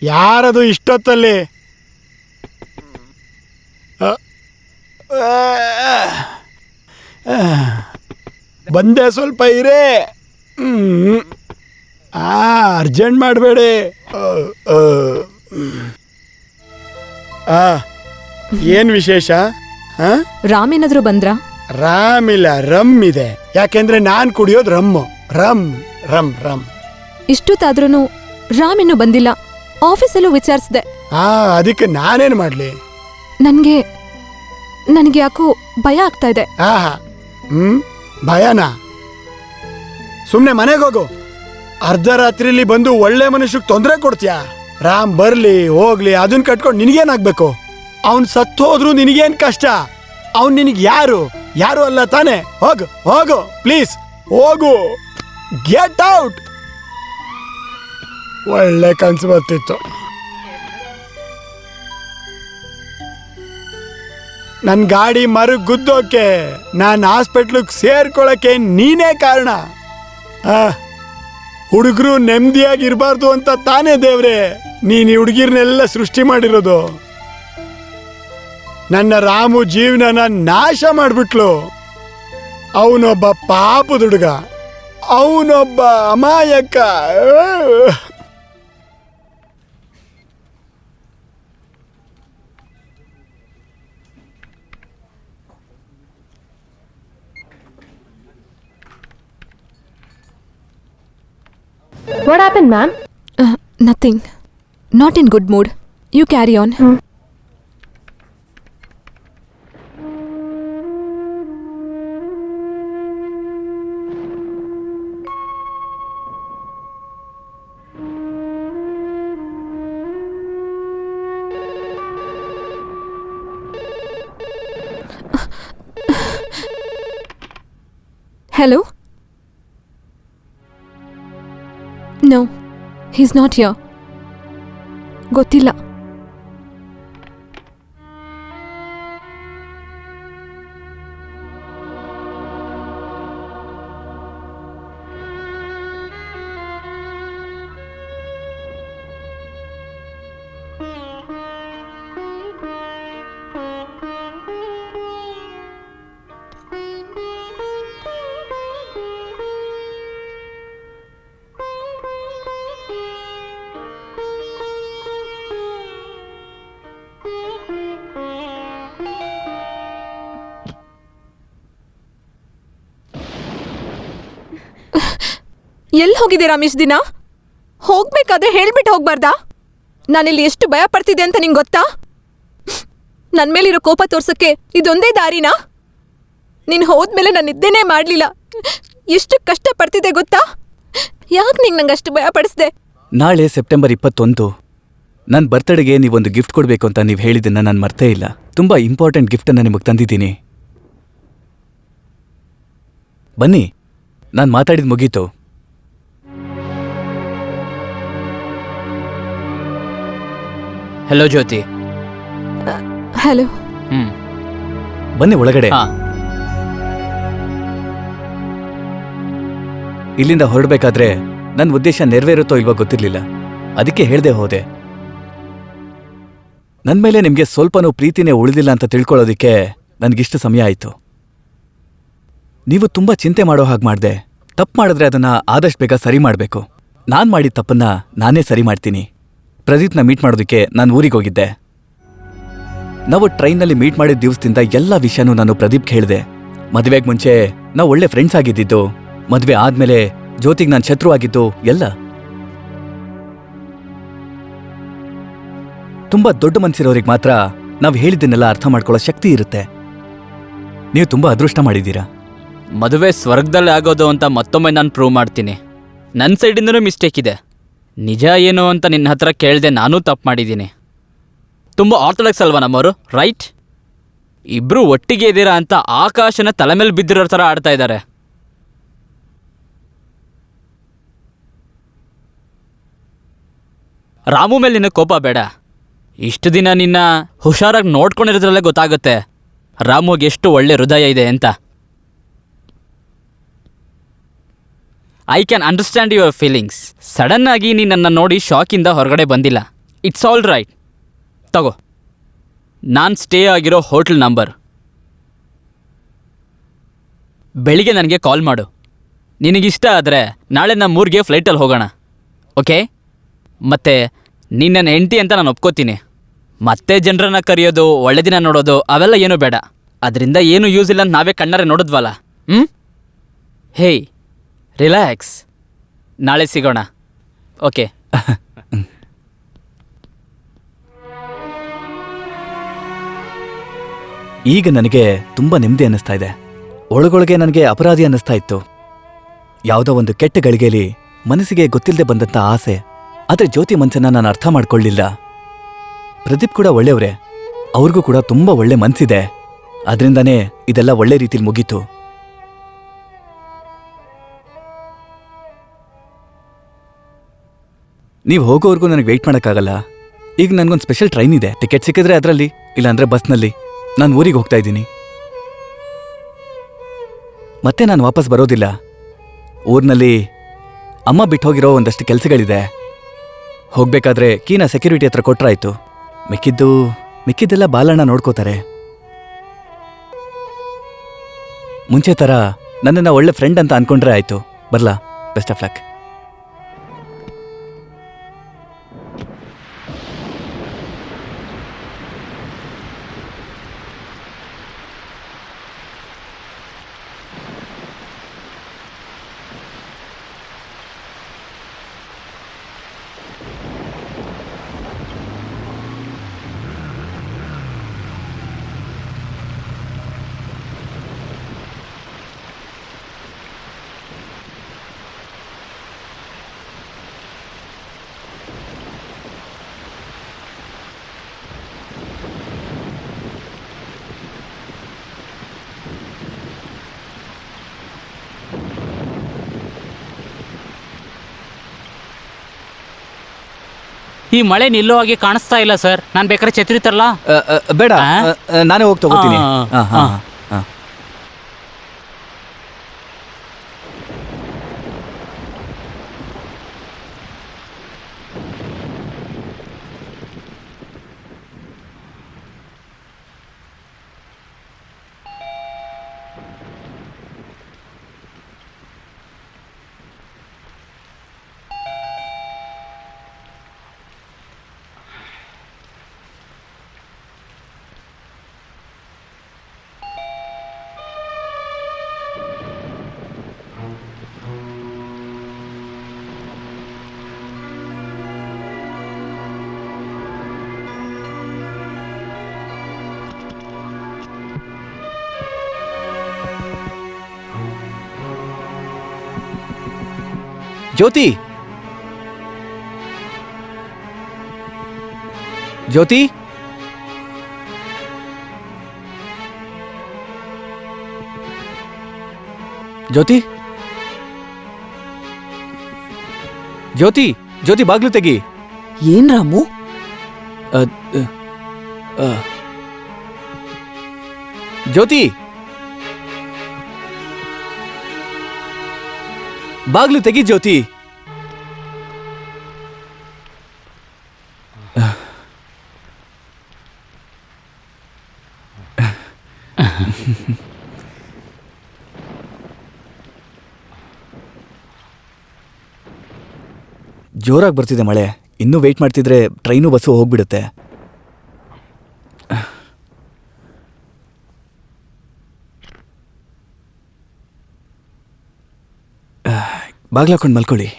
ಯಾರದು ಇಷ್ಟೊತ್ತಲ್ಲಿ? ಬಂದೆ, ಸ್ವಲ್ಪ ಇರೇ. ಅರ್ಜೆಂಟ್ ಮಾಡಬೇಡಿ. ಏನ್ ವಿಶೇಷ? ರಾಮ್ ಏನಾದ್ರು ಬಂದ್ರಾ? ರಾಮ್ ಇಲ್ಲ, ರಮ್ ಇದೆ. ಯಾಕೆಂದ್ರೆ ನಾನ್ ಕುಡಿಯೋದು ರಮ್ಮು. Rum rum rum. ಇಷ್ಟೊತ್ತಾದ್ರೂ ರಾಮ್ ಇನ್ನೂ ಬಂದಿಲ್ಲ. ಆಫೀಸಲ್ಲೂ ವಿಚಾರಿಸಿದೆ. ಅದಕ್ಕೆ ನಾನೇನ್ ಮಾಡ್ಲಿ? ನನಗೆ ಯಾಕೋ ಭಯ ಆಗ್ತಾ ಇದೆ. ಭಯನಾ? ಸುಮ್ನೆ ಮನೆಗೆ ಹೋಗು. ಅರ್ಧರಾತ್ರಿಲಿ ಬಂದು ಒಳ್ಳೆ ಮನುಷ್ಯಕ್ಕೆ ತೊಂದರೆ ಕೊಡ್ತೀಯಾ? ರಾಮ್ ಬರ್ಲಿ ಹೋಗ್ಲಿ ಅದನ್ನ ಕಟ್ಕೊಂಡು ನಿನಗೇನಾಗ್ಬೇಕು? ಅವನ್ ಸತ್ತು ಹೋದ್ರು ನಿನಗೇನ್ ಕಷ್ಟ? ಅವನ್ ನಿನಗೆ ಯಾರು ಅಲ್ಲ ತಾನೆ? ಹೋಗು ಹೋಗು, ಪ್ಲೀಸ್ ಹೋಗು, ಗೆಟ್ ಔಟ್. ಒಳ್ಳೆ ಕನ್ಸು ಬರ್ತಿತ್ತು. ನನ್ ಗಾಡಿ ಮರಗ್ ಗುದ್ದೋಕೆ, ನಾನು ಹಾಸ್ಪಿಟ್ಲಿಗೆ ಸೇರ್ಕೊಳಕ್ಕೆ ನೀನೇ ಕಾರಣ. ಹುಡುಗರು ನೆಮ್ಮದಿಯಾಗಿರ್ಬಾರ್ದು ಅಂತ ತಾನೇ ದೇವ್ರೆ ನೀನ್ ಈ ಹುಡುಗಿರ್ನೆಲ್ಲ ಸೃಷ್ಟಿ ಮಾಡಿರೋದು. ನನ್ನ ರಾಮು ಜೀವನನ ನಾಶ ಮಾಡ್ಬಿಟ್ಲು. ಅವನೊಬ್ಬ ಪಾಪದ ಹುಡುಗ, ಅವನೊಬ್ಬ ಅಮಾಯಕ. What happened, ma'am? Nothing. Not in good mood. You carry on. Hello? No, he's not here. ಗೊತ್ತಿಲ್ಲ. ಎಲ್ಲಿ ಹೋಗಿದ್ದೀರಾ ಮಿಸ್? ದಿನ ಹೋಗ್ಬೇಕಾದ್ರೆ ಹೇಳ್ಬಿಟ್ಟು ಹೋಗ್ಬಾರ್ದಾ? ನಾನಿಲ್ಲಿ ಎಷ್ಟು ಭಯ ಪಡ್ತಿದ್ದೆ ಅಂತ ನಿಂಗೆ ಗೊತ್ತಾ? ನನ್ನ ಮೇಲಿರೋ ಕೋಪ ತೋರ್ಸಕ್ಕೆ ಇದೊಂದೇ ದಾರಿನಾ? ನೀನು ಹೋದ್ಮೇಲೆ ನಾನು ನಿದ್ದೆನೇ ಮಾಡಲಿಲ್ಲ. ಎಷ್ಟು ಕಷ್ಟ ಪಡ್ತಿದ್ದೆ ಗೊತ್ತಾ? ಯಾಕೆ ನಂಗೆ ಅಷ್ಟು ಭಯ ಪಡಿಸ್ದೆ? ನಾಳೆ ಸೆಪ್ಟೆಂಬರ್ 21 ನನ್ನ ಬರ್ತಡೆಗೆ ನೀವೊಂದು ಗಿಫ್ಟ್ ಕೊಡಬೇಕು ಅಂತ ನೀವು ಹೇಳಿದ್ದನ್ನ ನಾನು ಮರ್ತೇ ಇಲ್ಲ. ತುಂಬ ಇಂಪಾರ್ಟೆಂಟ್ ಗಿಫ್ಟನ್ನು ನಿಮಗೆ ತಂದಿದ್ದೀನಿ. ಬನ್ನಿ, ನಾನು ಮಾತಾಡಿದ ಮುಗೀತು. ಹಲೋ ಜ್ಯೋತಿ. ಹಲೋ. ಬನ್ನಿ ಒಳಗಡೆ. ಇಲ್ಲಿಂದ ಹೊರಡಬೇಕಾದ್ರೆ ನನ್ನ ಉದ್ದೇಶ ನೆರವೇರುತ್ತೋ ಇಲ್ವೋ ಗೊತ್ತಿರಲಿಲ್ಲ, ಅದಕ್ಕೆ ಹೇಳ್ದೆ ಹೋದೆ. ನನ್ನ ಮೇಲೆ ನಿಮಗೆ ಸ್ವಲ್ಪನೂ ಪ್ರೀತಿನೇ ಉಳಿದಿಲ್ಲ ಅಂತ ತಿಳ್ಕೊಳ್ಳೋದಿಕ್ಕೆ ನನಗಿಷ್ಟು ಸಮಯ ಆಯಿತು. ನೀವು ತುಂಬ ಚಿಂತೆ ಮಾಡೋ ಹಾಗೆ ಮಾಡಿದೆ. ತಪ್ಪು ಮಾಡಿದ್ರೆ ಅದನ್ನು ಆದಷ್ಟು ಬೇಗ ಸರಿ ಮಾಡಬೇಕು. ನಾನು ಮಾಡಿದ ತಪ್ಪನ್ನ ನಾನೇ ಸರಿ ಮಾಡ್ತೀನಿ. ಪ್ರದೀಪ್ನ ಮೀಟ್ ಮಾಡೋದಕ್ಕೆ ನಾನು ಊರಿಗೆ ಹೋಗಿದ್ದೆ. ನಾವು ಟ್ರೈನ್ನಲ್ಲಿ ಮೀಟ್ ಮಾಡಿದ ದಿವಸದಿಂದ ಎಲ್ಲ ವಿಷಯನೂ ನಾನು ಪ್ರದೀಪ್ಗೆ ಹೇಳಿದೆ. ಮದುವೆಗೆ ಮುಂಚೆ ನಾವು ಒಳ್ಳೆ ಫ್ರೆಂಡ್ಸ್ ಆಗಿದ್ದಿದ್ದು, ಮದುವೆ ಆದ್ಮೇಲೆ ಜ್ಯೋತಿಗೆ ನಾನು ಶತ್ರು ಆಗಿದ್ದು ಎಲ್ಲ. ತುಂಬಾ ದೊಡ್ಡ ಮನಸ್ಸಿರೋರಿಗೆ ಮಾತ್ರ ನಾವು ಹೇಳಿದ್ದನ್ನೆಲ್ಲ ಅರ್ಥ ಮಾಡ್ಕೊಳ್ಳೋ ಶಕ್ತಿ ಇರುತ್ತೆ. ನೀವು ತುಂಬಾ ಅದೃಷ್ಟ ಮಾಡಿದ್ದೀರಾ. ಮದುವೆ ಸ್ವರ್ಗದಲ್ಲಿ ಆಗೋದು ಅಂತ ಮತ್ತೊಮ್ಮೆ ನಾನು ಪ್ರೂವ್ ಮಾಡ್ತೀನಿ. ನನ್ನ ಸೈಡಿಂದನೂ ಮಿಸ್ಟೇಕ್ ಇದೆ. ನಿಜ ಏನು ಅಂತ ನಿನ್ನ ಹತ್ರ ಕೇಳದೆ ನಾನೂ ತಪ್ಪು ಮಾಡಿದ್ದೀನಿ. ತುಂಬ ಆರ್ಥೋಡಾಕ್ಸ್ ಅಲ್ವಾ ನಮ್ಮವರು, ರೈಟ್? ಇಬ್ರು ಒಟ್ಟಿಗೆ ಇದ್ದೀರಾ ಅಂತ ಆಕಾಶನ ತಲೆ ಮೇಲೆ ಬಿದ್ದಿರೋ ಥರ ಆಡ್ತಾ ಇದ್ದಾರೆ. ರಾಮು ಮೇಲೆ ನಿನ್ನ ಕೋಪ ಬೇಡ. ಇಷ್ಟು ದಿನ ನಿನ್ನ ಹುಷಾರಾಗಿ ನೋಡ್ಕೊಂಡಿರೋದ್ರಲ್ಲೇ ಗೊತ್ತಾಗುತ್ತೆ ರಾಮುಗೆ ಎಷ್ಟು ಒಳ್ಳೆ ಹೃದಯ ಇದೆ ಅಂತ. I can understand your feelings. Sudden ಆಗಿ ನೀನು ನನ್ನ ನೋಡಿ ಶಾಕಿಂದ ಹೊರಗಡೆ ಬಂದಿಲ್ಲ. It's all right. ತಗೋ, ನಾನು ಸ್ಟೇ ಆಗಿರೋ ಹೋಟೆಲ್ ನಂಬರ್. ಬೆಳಿಗ್ಗೆ ನನಗೆ ಕಾಲ್ ಮಾಡು. ನಿನಗಿಷ್ಟ ಆದರೆ ನಾಳೆ ನಮ್ಮ ಊರಿಗೆ ಫ್ಲೈಟಲ್ಲಿ ಹೋಗೋಣ, ಓಕೆ? ಮತ್ತು ನೀನು ನನ್ನ ಹೆಂಡತಿ ಅಂತ ನಾನು ಒಪ್ಕೋತೀನಿ. ಮತ್ತೆ ಜನರನ್ನ ಕರೆಯೋದು, ಒಳ್ಳೆ ದಿನ ನೋಡೋದು ಅವೆಲ್ಲ ಏನೂ ಬೇಡ. ಅದರಿಂದ ಏನೂ ಯೂಸ್ ಇಲ್ಲ ಅಂತ ನಾವೇ ಕಣ್ಣಾರೆ ನೋಡಿದ್ವಲ್ಲ. ಹೇಯ್, ರಿಲ್ಯಾಕ್ಸ್. ನಾಳೆ ಸಿಗೋಣ, ಓಕೆ? ಈಗ ನನಗೆ ತುಂಬ ನೆಮ್ಮದಿ ಅನ್ನಿಸ್ತಾ ಇದೆ. ಒಳಗೊಳಗೆ ನನಗೆ ಅಪರಾಧಿ ಅನ್ನಿಸ್ತಾ ಇತ್ತು. ಯಾವುದೋ ಒಂದು ಕೆಟ್ಟ ಗಳಿಗೆಯಲ್ಲಿ ಮನಸ್ಸಿಗೆ ಗೊತ್ತಿಲ್ಲದೆ ಬಂದಂಥ ಆಸೆ. ಆದರೆ ಜ್ಯೋತಿ ಮನಸ್ಸನ್ನ ನಾನು ಅರ್ಥ ಮಾಡ್ಕೊಳ್ಳಿಲ್ಲ. ಪ್ರದೀಪ್ ಕೂಡ ಒಳ್ಳೆಯವರೇ, ಅವ್ರಿಗೂ ಕೂಡ ತುಂಬ ಒಳ್ಳೆ ಮನಸ್ಸಿದೆ. ಅದರಿಂದನೇ ಇದೆಲ್ಲ ಒಳ್ಳೆ ರೀತಿಲಿ ಮುಗೀತು. ನೀವು ಹೋಗೋವರೆಗೂ ನನಗೆ ವೆಯ್ಟ್ ಮಾಡೋಕ್ಕಾಗಲ್ಲ. ಈಗ ನನಗೊಂದು ಸ್ಪೆಷಲ್ ಟ್ರೈನ್ ಇದೆ. ಟಿಕೆಟ್ ಸಿಕ್ಕಿದ್ರೆ ಅದರಲ್ಲಿ, ಇಲ್ಲಾಂದ್ರೆ ಬಸ್ನಲ್ಲಿ. ನಾನು ಊರಿಗೆ ಹೋಗ್ತಾ ಇದ್ದೀನಿ. ಮತ್ತೆ ನಾನು ವಾಪಸ್ ಬರೋದಿಲ್ಲ. ಊರಿನಲ್ಲಿ ಅಮ್ಮ ಬಿಟ್ಟು ಹೋಗಿರೋ ಒಂದಷ್ಟು ಕೆಲಸಗಳಿದೆ. ಹೋಗ್ಬೇಕಾದ್ರೆ ಕೀನ ಸೆಕ್ಯೂರಿಟಿ ಹತ್ರ ಕೊಟ್ರಾಯ್ತು. ಮಿಕ್ಕಿದ್ದೆಲ್ಲ ಬಾಲಣ್ಣ ನೋಡ್ಕೋತಾರೆ. ಮುಂಚೆ ಥರ ನನ್ನನ್ನು ಒಳ್ಳೆ ಫ್ರೆಂಡ್ ಅಂತ ಅನ್ಕೊಂಡ್ರೆ ಆಯ್ತು. ಬರ್ಲಾ? Best of luck. ಈ ಮಳೆ ನಿಲ್ಲೋ ಹಾಗೆ ಕಾಣಿಸ್ತಾ ಇಲ್ಲ ಸರ್. ನಾನು ಬೇಕಾದ್ರೆ ಛತ್ರಿ ತರಲಾ? ಬೇಡ, ನಾನೇ ಹೋಗಿ ತಗೋತೀನಿ. ಜ್ಯೋತಿ, ಜ್ಯೋತಿ, ಜ್ಯೋತಿ, ಜ್ಯೋತಿ, ಜ್ಯೋತಿ, ಬಾಗ್ಲು ತೆಗಿ. ಏನ್ ರಾಮು? ಜ್ಯೋತಿ, ಬಾಗ್ಲು ತೆಗಿ ಜ್ಯೋತಿ. ಜೋರಾಗಿ ಬರ್ತಿದೆ ಮಳೆ. ಇನ್ನೂ ವೆಯ್ಟ್ ಮಾಡ್ತಿದ್ರೆ ಟ್ರೈನು ಬಸ್ಸು ಹೋಗ್ಬಿಡುತ್ತೆ. ಬಾಗ್ಲಾಕೊಂಡು ಮಲ್ಕೊಳ್ಳಿ.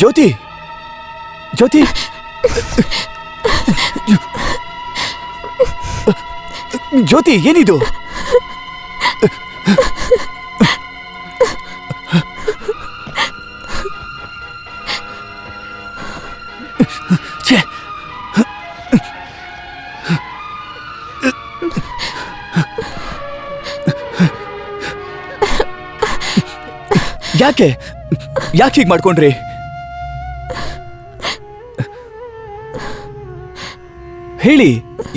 ಜ್ಯೋತಿ, ಜ್ಯೋತಿ, ಜ್ಯೋತಿ, ಏನಿದು? ಯಾಕೆ ಯಾಕೆ ಹೀಗೆ ಮಾಡ್ಕೊಂಡ್ರಿ? ಹೇಳಿ,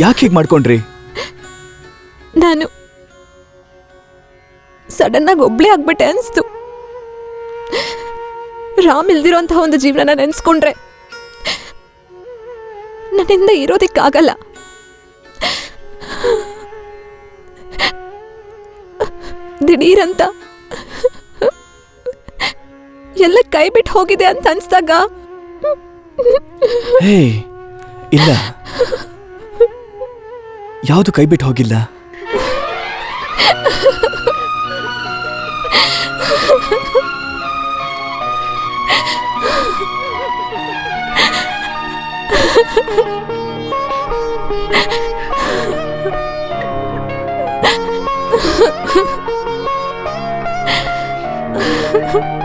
ಯಾಕೆ ಹೀಗೆ ಮಾಡ್ಕೊಂಡ್ರಿ? ನಾನು ಸಡನ್ ಆಗಿ ಒಬ್ಳೇ ಆಗ್ಬಿಟ್ಟೆ ಅನ್ಸ್ತು. ರಾಮ್ ಇಲ್ದಿರೋಂತಹ ಒಂದು ಜೀವನ ನೆನ್ಸ್ಕೊಂಡ್ರೆ ನನ್ನಿಂದ ಇರೋದಿಕ್ಕಾಗಲ್ಲ. ದಿಢೀರಂತ ಎಲ್ಲ ಕೈ ಬಿಟ್ಟು ಹೋಗಿದೆ ಅಂತ ಅನ್ಸ್ದಾಗ ಹೇ, ಇಲ್ಲ, ಯಾವುದು ಕೈ ಬಿಟ್ಟು ಹೋಗಿಲ್ಲ. Ha ha ha.